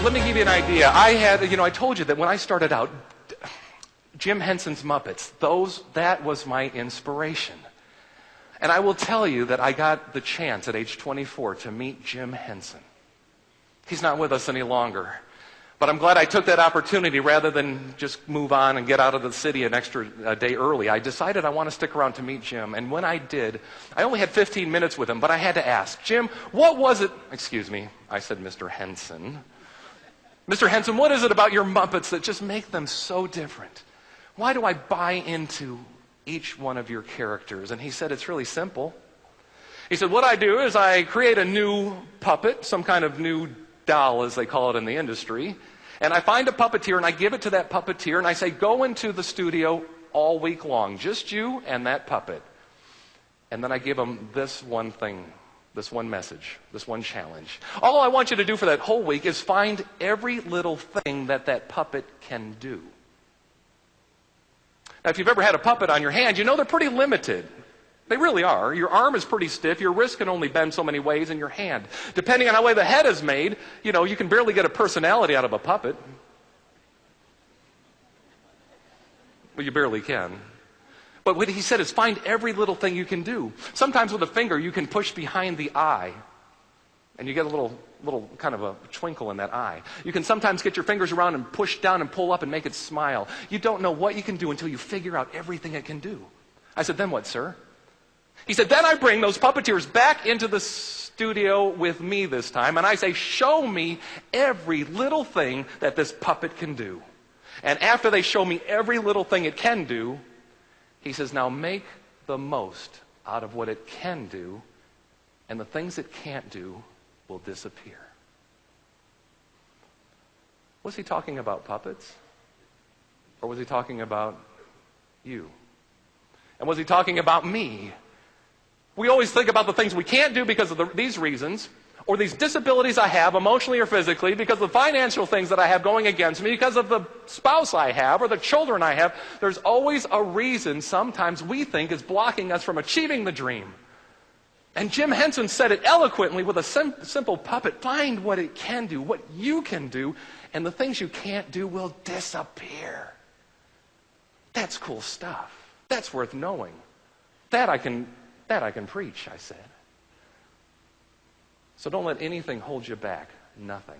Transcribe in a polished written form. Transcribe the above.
let me give you an idea. I told you that when I started out, Jim Henson's Muppets, that was my inspiration. And I will tell you that I got the chance at age 24 to meet Jim Henson. He's not with us any longer. But I'm glad I took that opportunity rather than just move on and get out of the city an extra day early. I decided I want to stick around to meet Jim. And when I did, I only had 15 minutes with him, but I had to ask, Jim, what was it? Excuse me, I said Mr. Henson. Mr. Henson, what is it about your Muppets that just make them so different? Why do I buy into each one of your characters? And he said, it's really simple. He said, what I do is I create a new puppet, some kind of new doll, as they call it in the industry, and I find a puppeteer and I give it to that puppeteer and I say, go into the studio all week long, just you and that puppet. And then I give them this one thing, this one message, this one challenge. All I want you to do for that whole week is find every little thing that puppet can do. Now, if you've ever had a puppet on your hand, you know they're pretty limited. They really are. Your arm is pretty stiff. Your wrist can only bend so many ways in your hand. Depending on how the way the head is made, you can barely get a personality out of a puppet. Well, you barely can. But what he said is find every little thing you can do. Sometimes with a finger, you can push behind the eye, and you get a little kind of a twinkle in that eye. You can sometimes get your fingers around and push down and pull up and make it smile. You don't know what you can do until you figure out everything it can do. I said, then what, sir? He said, then I bring those puppeteers back into the studio with me this time, and I say, show me every little thing that this puppet can do. And after they show me every little thing it can do, he says, now make the most out of what it can do, and the things it can't do will disappear. Was he talking about puppets? Or was he talking about you? And was he talking about me? We always think about the things we can't do because of these reasons, or these disabilities I have, emotionally or physically, because of the financial things that I have going against me, because of the spouse I have, or the children I have. There's always a reason sometimes we think is blocking us from achieving the dream. And Jim Henson said it eloquently with a simple puppet. Find what it can do, what you can do, and the things you can't do will disappear. That's cool stuff. That's worth knowing. That I can preach, I said. So don't let anything hold you back. Nothing.